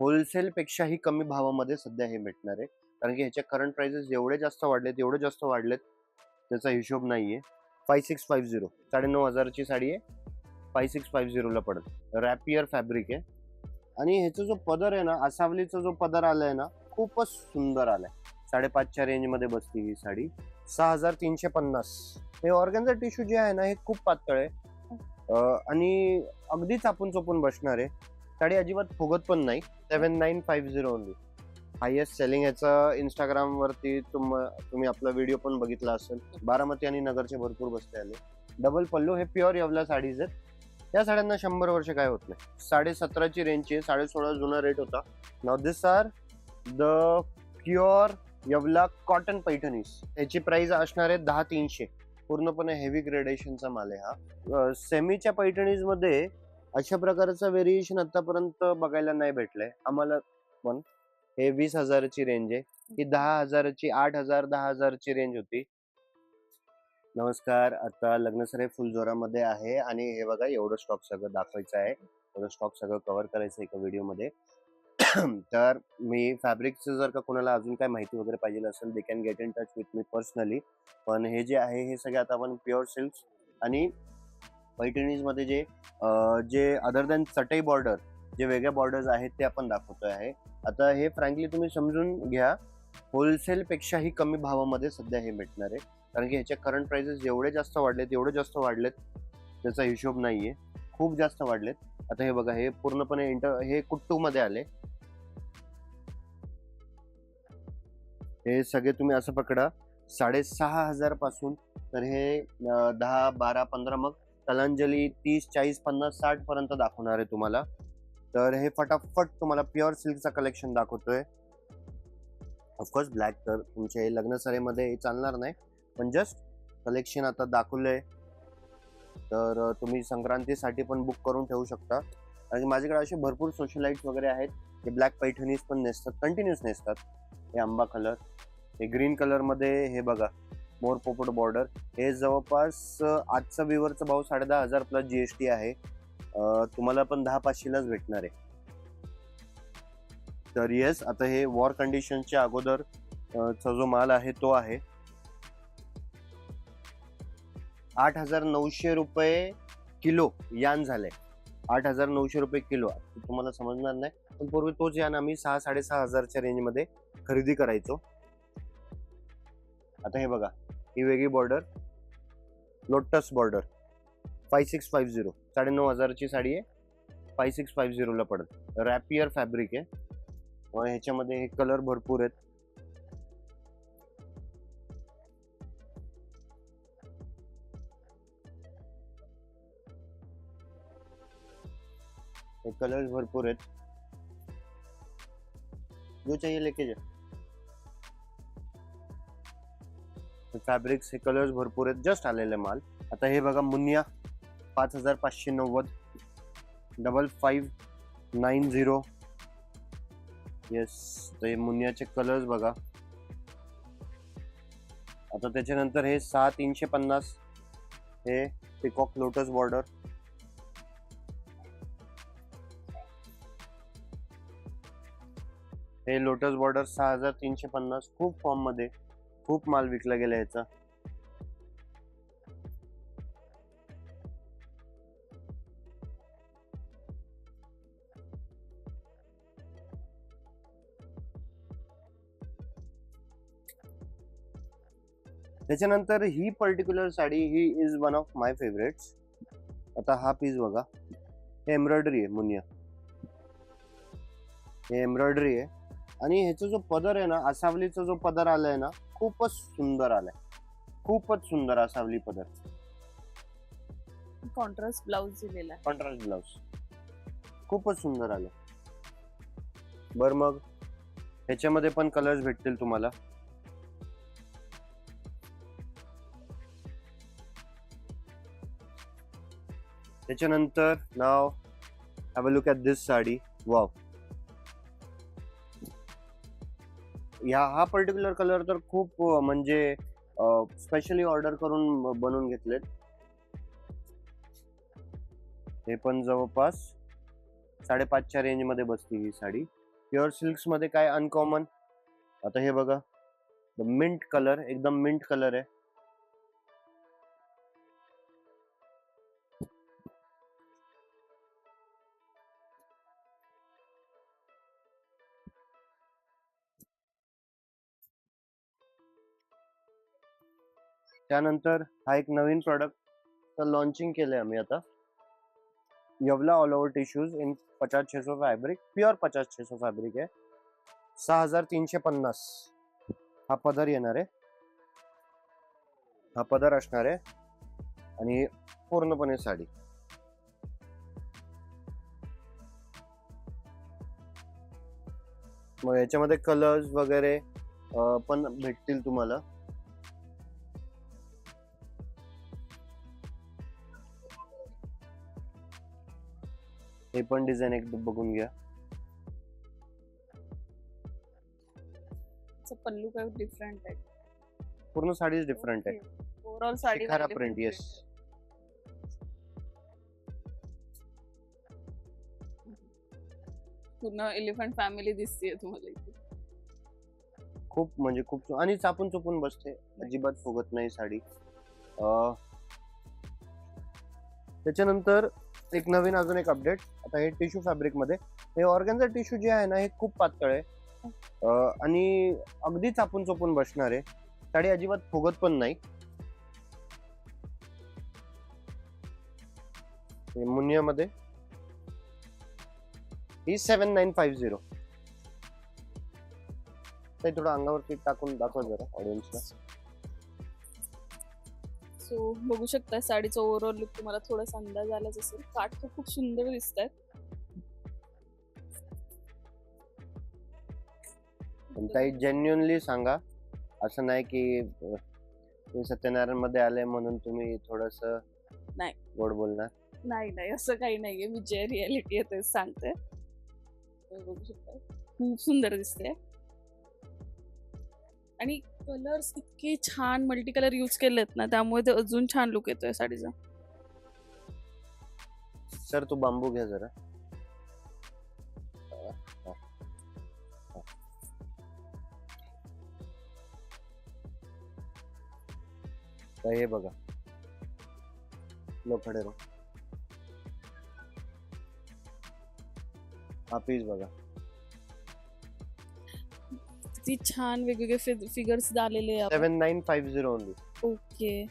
Wholesale पेक्षाही कमी भावामध्ये सध्या हे भेटणार आहे. कारण की ह्याचे करंट प्राइसेस एवढे जास्त वाढलेत, त्याचा हिशोब नाहीये. 5650 9,500 ची साडी आहे. 5650 ला पडेल. रॅपियर फॅब्रिक आहे आणि ह्याचा जो पदर आहे ना, आसावलीचा जो पदर आलाय ना, खूपच सुंदर आलाय. 5,500 रेंज मध्ये बसती ही साडी. 6,350. हे ऑर्गेन्झा टिश्यू जे आहे ना, हे खूप पातळ आहे आणि अगदी चापून चोपून बसणार आहे. साडी अजिबात फुगत पण नाही. 7950 ओनली. हायेस्ट सेलिंग याचा इंस्टाग्राम वरती तुम्ही आपला व्हिडिओ पण बघितला असेल. बारामती आणि नगरचे भरपूर बसते आले. डबल पल्लू, हे प्युअर येवला साडीज आहेत. या साड्यांना 100 वर्ष काय होत नाही. 17.5 ची रेंजची, 16.5 जुना रेट होता. Now these are the pure Yeola cotton Paithanis. याची प्राइस असणार आहे 10,300. पूर्णपणे हेवी ग्रेडेशनचा माल आहे हा. सेमीच्या पैठणीज मध्ये अशा प्रकारचं व्हेरिएशन आतापर्यंत बघायला नाही भेटलंय आम्हाला. पण हे 20,000 ची रेंज आहे. ही 10,000 ची, 8,000 10,000 ची रेंज होती. नमस्कार, आता लग्नसराई फुल जोरामध्ये आहे आणि हे बघा एवढं स्टॉक सगळं दाखवायचं आहे. एवढं स्टॉक सगळं कव्हर करायचं एका व्हिडिओ मध्ये. तर मी फॅब्रिकचं जर का कोणाला अजून काय माहिती वगैरे पाहिजे असेल, they can get in touch with me personally. पण हे जे आहे हे सगळे आता आपण प्युअर सिल्क आणि पैठणीज मध्ये जे अदर दॅन चटई बॉर्डर, जे वेगळ्या बॉर्डर्स आहेत ते आपण दाखवतोय आहे. आता हे फ्रँकली तुम्ही समजून घ्या, होलसेल पेक्षाही कमी भावामध्ये सध्या हे भेटणार आहे. कारण की ह्याचे करंट प्राइसेस एवढे जास्त वाढलेत, त्याचा हिशोब नाहीये. खूप जास्त वाढलेत. आता हे बघा, हे पूर्णपणे हे कुट्टू मध्ये आले. हे सगळे तुम्ही असं पकडा 6,500 पासून तर हे 10, 12, 15, मग कलांजली 30, 40, 50, 60 पर्यंत दाखवणार आहे तुम्हाला. तर हे फटाफट तुम्हाला प्युअर सिल्कचा कलेक्शन दाखवतोय. ऑफकोर्स ब्लॅक तर तुमच्या लग्नसराईमध्ये चालणार नाही, पण जस्ट कलेक्शन आता दाखवलंय. तर तुम्ही संक्रांतीसाठी पण बुक करून ठेवू शकता. आणि माझ्याकडे असे भरपूर सोशलाइट्स वगैरे आहेत जे ब्लॅक पैठणीज पण नेसतात, कंटिन्यूस नेसतात. हे आंबा कलर, हे ग्रीन कलर मध्ये, हे बघा मोर पोपट बॉर्डर. हे जवळपास आजचा विवरचा भाव 10,500 प्लस जीएसटी आहे. तुम्हाला पण 10,500लाच भेटणार आहे. तर येस, आता हे वॉर कंडिशनच्या अगोदर चा जो माल आहे तो आहे 8,900 रुपये किलो यान झाले. 8,900 रुपये किलो. तुम्हाला समजणार नाही, पण पूर्वी तोच यान आम्ही 6,500-6,500च्या रेंज मध्ये खरेदी करायचो. आता हे बघा, ही वेगळी बॉर्डर, लोटस बॉर्डर, 5650 9,500 ची साडी आहे. 5650 ला पडेल. रॅपियर फॅब्रिक आहे. ह्याच्यामध्ये हे कलर भरपूर आहेत. हे कलर्स भरपूर आहेत. जो चाहिए लेके जा. फॅब्रिक्स, हे कलर्स भरपूर आहेत, जस्ट आलेले माल. आता हे बघा, मुनिया 5,590, 5590. येस, तर हे मुनियाचे कलर्स बघा. आता त्याच्यानंतर हे 6,350, हे पिकॉक लोटस बॉर्डर. हे लोटस बॉर्डर 6,350. खूप फॉर्म मध्ये खूप माल विकला गेला याचा. त्याच्यानंतर ही पर्टिक्युलर साडी, ही is one of my favourites. आता हा पीस बघा, हे एम्ब्रॉयडरी आहे मुनिया. हे एम्ब्रॉयडरी आहे आणि ह्याचा जो पदर आहे ना, आसावलीचा जो पदर आलाय ना, खूपच सुंदर आलाय. खूपच सुंदर आसावली पदर. कॉन्ट्रास्ट ब्लाउज दिलेला आहे. कॉन्ट्रास्ट ब्लाउज खूपच सुंदर आलं. बर, मग ह्याच्यामध्ये पण कलर्स भेटतील तुम्हाला. त्याच्यानंतर now have a look at this sari. Wow, हा पर्टिक्युलर कलर तर खूप म्हणजे स्पेशली ऑर्डर करून बनवून घेतलेत. हे पण जवळपास 5,500च्या रेंज मध्ये बसते ही साडी. प्युअर सिल्क्स मध्ये काय अनकॉमन, आता हे बघा मिंट कलर, एकदम मिंट कलर आहे. त्यानंतर हा एक नवीन प्रॉडक्ट लॉन्चिंग केलंय आम्ही आता, Yeola all over tissues in 50-600 fabric, pure 50-600 fabric आहे. 6350 हा पदर येणार आहे, हा पदर असणार आहे आणि पूर्णपणे साडी. मग याच्यामध्ये कलर्स वगैरे पण भेटतील तुम्हाला. हे पण डिझाईन एक बघून घ्या. पल्लू काय डिफरंट आहे, पूर्ण साडीच डिफरंट आहे. Overall sari Shikhara print, yes. पूर्ण एलिफंट फॅमिली दिसते तुम्हाला इथे. खूप म्हणजे खूप, आणि चापून चुपून बसते, अजिबात फुगत नाही साडी. त्याच्यानंतर एक नवीन अजून एक अपडेट, आता हे टिश्यू फॅब्रिक मध्ये, हे ऑर्गॅन्झा टिश्यू जे आहे ना, हे खूप पातळ आहे आणि अगदी चापून चुपून बसणार आहे. साडी अजिबात फुगत पण नाही. मुनिया मध्ये ही 7950. ते थोडं अंगावरती टाकून दाखवा जरा ऑडियन्सला. सो बघू शकता साडीचा ओव्हरऑल लुक तुम्हाला थोडासा अंदाज आलाच असेल. काठ तर खूप सुंदर दिसत आहेत. ताई जेन्युइनली सांगा, असं नाही की तुम्ही सत्यनारायण मध्ये आले म्हणून तुम्ही थोडस नाही गोड बोलणार. नाही असं काही नाहीये, मी जे रियालिटी आहे तेच सांगते. बघू शकता खूप सुंदर दिसते आणि कलर्स इतके छान मल्टी कलर यूज केलेत ना, त्यामुळे ते अजून छान लुक येतोय साडीचा. सर तू बांबू घ्या जरा. हे बघा, लो खडे रो, हा पीस बघा किती छान वेगवेगळे फिगर्स आलेले. 7950 ओनली. ओके,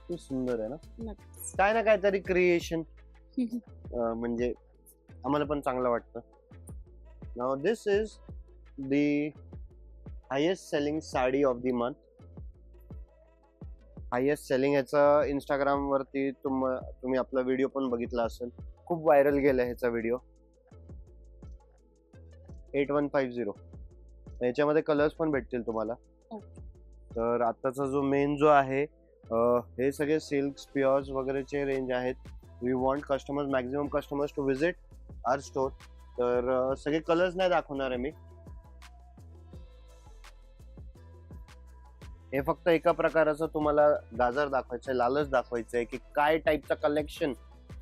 खूप सुंदर आहे ना. नक्कीच. काय ना काहीतरी क्रिएशन म्हणजे आम्हाला पण चांगलं वाटतं. Now this is the highest selling sari of the month. Highest selling ह्याचा इंस्टाग्राम वरती तुम्ही आपला व्हिडिओ पण बघितला असेल, खूप व्हायरल गेला ह्याचा व्हिडिओ. 8150. याच्यामध्ये कलर्स पण भेटतील तुम्हाला. तर आताचा जो मेन जो आहे, हे सगळे सिल्क्स प्युअर्स वगैरेचे रेंज आहेत. We want customers, maximum customers to visit our store. तर सगळे कलर्स नाही दाखवणार आहे मी, हे फक्त एका प्रकाराचं तुम्हाला गाजर दाखवायचंय, लालच दाखवायचंय की काय टाईपचं कलेक्शन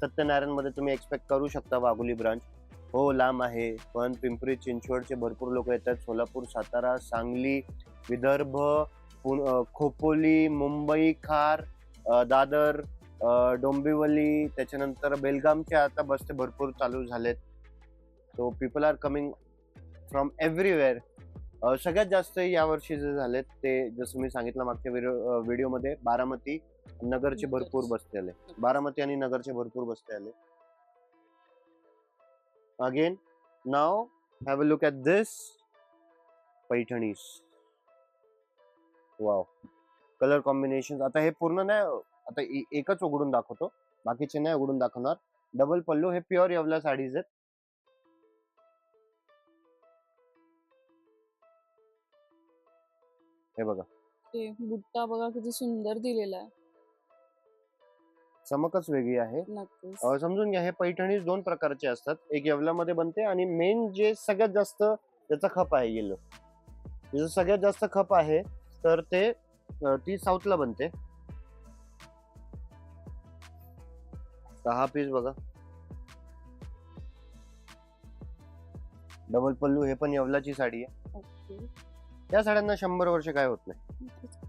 सत्यनारायण मध्ये तुम्ही एक्सपेक्ट करू शकता. वाघोली ब्रांच हो लांब आहे, पण पिंपरी चिंचवडचे भरपूर लोक येतात. सोलापूर, सातारा, सांगली, विदर्भ, खोपोली, मुंबई, खार, दादर, डोंबिवली, त्याच्यानंतर बेलगामचे आता बसते भरपूर चालू झालेत. So people are coming from everywhere. सगळ्यात जास्त यावर्षी जे झालेत ते जसं मी सांगितलं मागच्या व्हिडिओमध्ये, बारामती, नगरचे भरपूर बसते आले. बारामती आणि नगरचे भरपूर बसते आले. Again, now have a look at this Paithanis. Wow, colour combination. आता हे पूर्ण नाही, आता एकच उघडून दाखवतो, बाकीचे नाही उघडून दाखवणार. डबल पल्लू, हे प्युअर येवला साडीज आहेत. हे बघा, बुट्टा बघा किती सुंदर दिलेला आहे. चमकच वेगळी आहे. समजून घ्या, हे पैठणी दोन प्रकारचे असतात. एक येवल्यामध्ये बनते आणि मेन जे सगळ्यात जास्त त्याचा खप आहे येलो, त्याचा सगळ्यात जास्त खप आहे, तर ते ती साऊथला बनते. हा पीस बघा, डबल पल्लू, हे पण येवलाची साडी आहे. ओके. या साड्यांना 100 वर्ष काय होत नाही.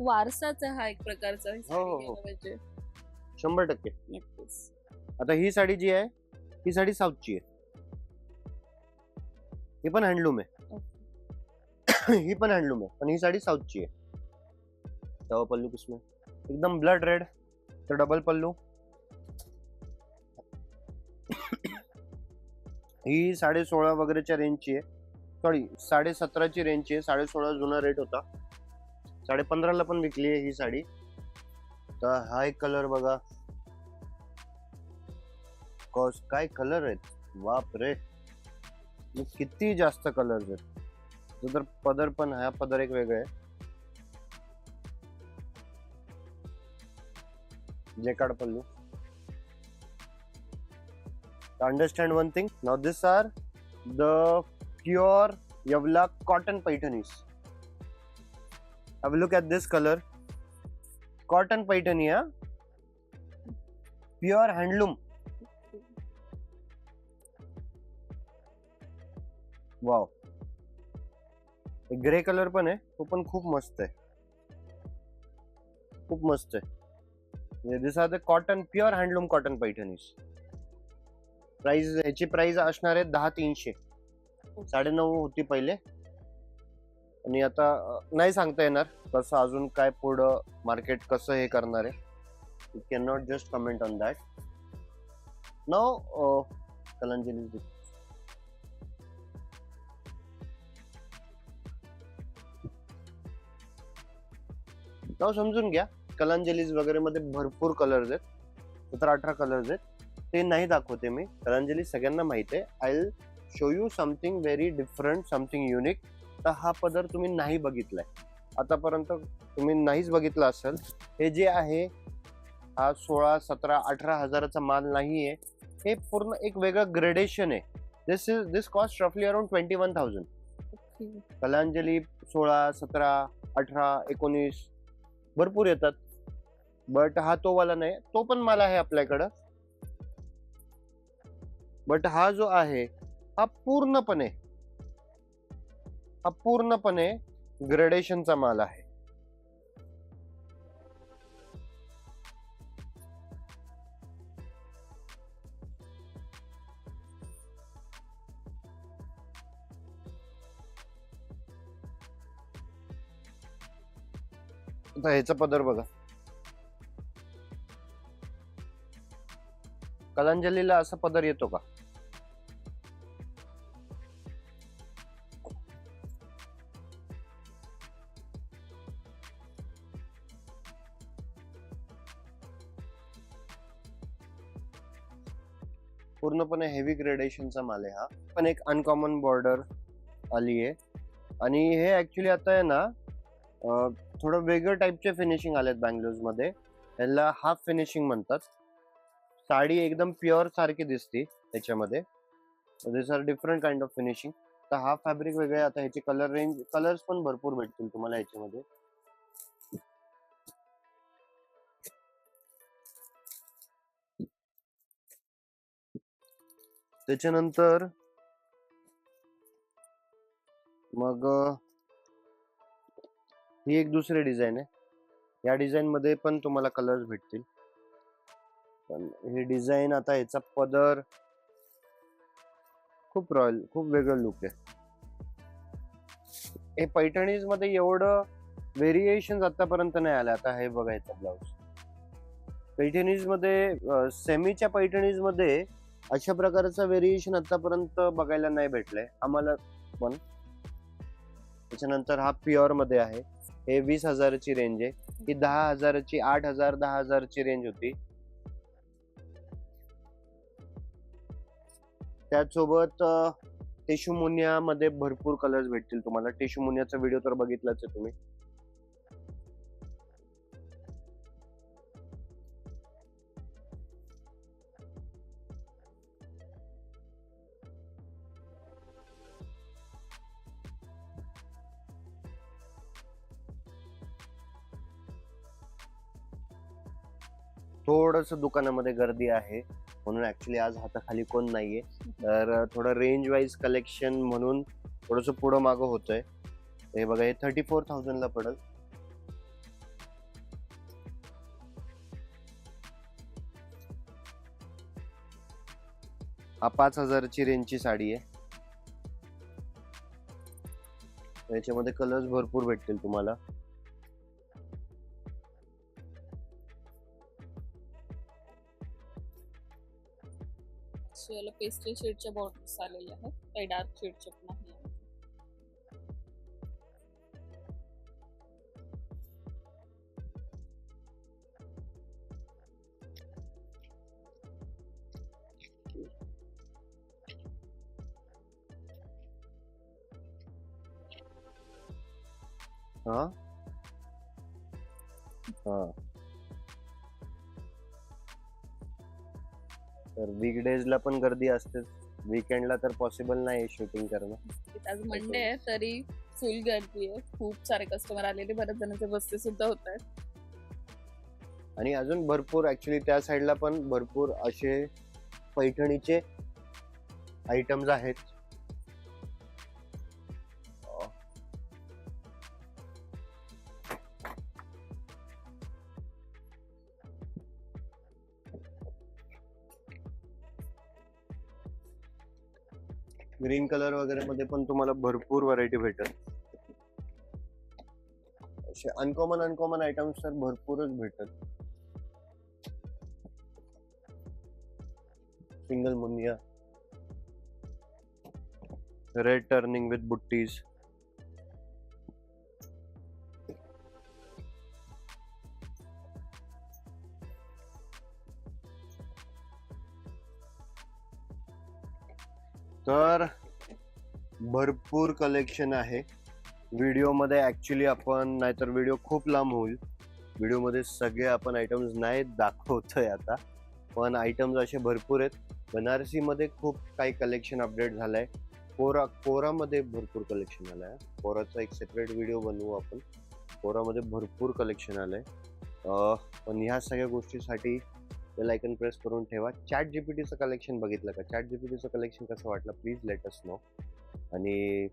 वारसाच आहे हा एक प्रकारचा ही साडी हो. घ्यायला पाहिजे. 100%. नक्कीच. आता ही साडी जी आहे, ही साडी साऊथची आहे. ही पण हँडलूम आहे. ही पण हँडलूम आहे, पण ही साडी साऊथची आहे. तेव्हा पल्लू किसमें एकदम ब्लड रेड, तर डबल पल्लू. ही 16.5 वगैरेच्या रेंजची आहे. सॉरी 17.5ची रेंजची आहे. 16.5 जुना रेट होता. 15.5ला पण विकली आहे ही साडी. तर हा एक कलर बघा, काय कलर आहेत, बाप रे, किती जास्त कलर आहेत. तर पदर पण, हा पदर एक वेगळा आहे. Jacquard pallu. Understand one thing. Now these are the pure Yavla cotton paithanis. Have a look at this color. Cotton paithani, yeah? Pure handloom. Wow. एक ग्रे कलर पण आहे, तो पण खूप मस्त आहे. खूप मस्त आहे. These are the cotton, pure handloom cotton Paithanis. Price, याची प्राइस असणार आहे 10,300. 9.5 होती पहिले, आणि आता नाही सांगता येणार कसं अजून काय पुढं मार्केट कसं हे करणार आहे. You can not just comment on that. Now Kalanjali, नाव समजून घ्या. कलांजलीज वगैरे मध्ये भरपूर कलर्स आहेत, 17-18 कलर्स आहेत. ते नाही दाखवते मी. कलांजली सगळ्यांना माहित आहे. I will show you something very different, something unique. तर हा पदर तुम्ही नाही बघितलाय आतापर्यंत, तुम्ही नाहीच बघितला असेल. हे जे आहे, हा 16, 17, 18 हजाराचा माल नाहीये. हे पूर्ण एक वेगळं ग्रेडेशन आहे. दिस कॉस्ट रफली अराउंड 21,000. कलांजली 16, 17, 18, 19 भरपूर येतात. बट हा तो वाला नाही, तो पण माल आहे आपल्याकडं. बट हा जो आहे, हा पूर्णपणे ग्रेडेशनचा माल आहे. आता ह्याचा पदर बघा. कलांजलीला असा पदर येतो का? पूर्णपणे हेवी ग्रेडेशनचा माल आहे हा. पण एक अनकॉमन बॉर्डर आली आहे, आणि हे ऍक्च्युली आता आहे ना थोडं वेगळं टाईपचे फिनिशिंग आलेत बँगलोज मध्ये. ह्याला हाफ फिनिशिंग म्हणतात. साडी एकदम प्युअर सारखी दिसते त्याच्यामध्ये. These are different kind of finishing. तर हा फॅब्रिक वेगळे. आता ह्याचे कलर रेंज, कलर्स पण भरपूर भेटतील तुम्हाला ह्याच्यामध्ये. त्याच्यानंतर मग ही एक दुसरी डिझाईन आहे. या डिझाईन मध्ये पण तुम्हाला कलर्स भेटतील. पण ही डिझाईन, आता ह्याचा पदर खूप रॉयल, खूप वेगळं लुक आहे. हे पैठणीज मध्ये एवढं व्हेरिएशन आतापर्यंत नाही आलं. आता हे बघायचं ब्लाउज पैठणीज मध्ये, सेमीच्या पैठणीज मध्ये अशा प्रकारचं व्हेरिएशन आतापर्यंत बघायला नाही भेटलंय आम्हाला पण. त्याच्यानंतर हा प्युअर मध्ये आहे. हे 20,000ची रेंज आहे. ही 10,000ची, 8,000, 10,000ची रेंज होती. त्याचसोबत टिश्यू मुनिया मध्ये भरपूर कलर्स भेटतील तुम्हाला. टिश्यू मुनियाचा व्हिडिओ तर बघितलाच आहे तुम्ही. थोडस दुकानामध्ये गर्दी आहे. म्हणून ऍक्च्युली आज हाताखाली कोण नाहीये. तर थोडं रेंज वाईज कलेक्शन म्हणून थोडंसं पुढं मागं होतंय. हे बघा, हे 34,000 ला पडेल. हा 5,000 ची रेंजची साडी आहे. याच्यामध्ये कलर्स भरपूर भेटतील तुम्हाला. याला पेस्टल शेडच्या बॉर्डर्स आलेल्या आहेत, काही डार्क शेडच्या पण आहे. हा हा तर वीकडेजला पण गर्दी असते, वीकेंडला तर पॉसिबल नाही शूटिंग करणं. आज मंडे आहे तरी फुल गर्दी आहे, खूप सारे कस्टमर आलेले, बऱ्याच जणांचे बसते सुद्धा होत आहेत. आणि अजून भरपूर ऍक्च्युली त्या साईडला पण भरपूर असे पैठणीचे आयटम्स आहेत. ग्रीन कलर वगैरे मध्ये पण तुम्हाला भरपूर व्हरायटी भेटेल. असे अनकॉमन आयटम्स तर भरपूरच भेटत. Single Muniya, red turning with buttis, तर भरपूर कलेक्शन आहे. व्हिडिओमध्ये ऍक्च्युली आपण, नाहीतर व्हिडिओ खूप लांब होईल, व्हिडिओमध्ये सगळे आपण आयटम्स नाही दाखवतोय आता, पण आयटम्स असे भरपूर आहेत. बनारसीमध्ये खूप काही कलेक्शन अपडेट झालंय. कोरामध्ये भरपूर कलेक्शन आलंय. कोराचा एक सेपरेट व्हिडिओ बनवू आपण. कोरामध्ये भरपूर कलेक्शन आलंय. पण ह्या सगळ्या गोष्टीसाठी बेल आयकन प्रेस करून ठेवा. चॅट जीपीटीचं कलेक्शन बघितलं का? चॅट जीपीटीचं कलेक्शन कसं वाटलं प्लीज लेट अस नो. आणि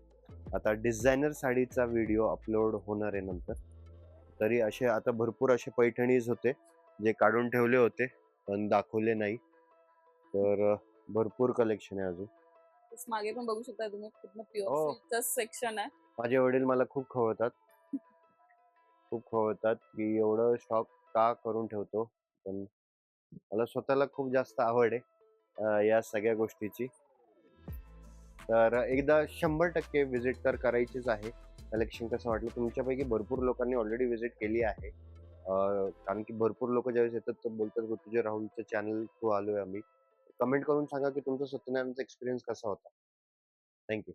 आता डिझायनर साडीचा व्हिडिओ अपलोड होणार आहे नंतर. तरी असे आता भरपूर असे पैठणीज होते जे काढून ठेवले होते पण दाखवले नाही. तर भरपूर कलेक्शन आहे अजून. मागे पण बघू शकता तुम्ही, पूर्ण हो. प्युअर सिल्कचं सेक्शन आहे. माझे वडील मला खूप खवळतात की एवढं स्टॉक का करून ठेवतो, पण मला स्वतःला खूप जास्त आवड आहे या सगळ्या गोष्टीची. तर एकदा 100% विजिट तर करायचीच आहे. कलेक्शन कसं वाटलं? तुमच्यापैकी भरपूर लोकांनी ऑलरेडी विजिट केली आहे. कारण की भरपूर लोक ज्यावेळेस येतात तर बोलतात ऋतुजा राहुलच्या चॅनल थ्रू आलोय आम्ही. कमेंट करून सांगा की तुमचा सत्यनारायणचा एक्सपिरियन्स कसा होता. थँक्यू.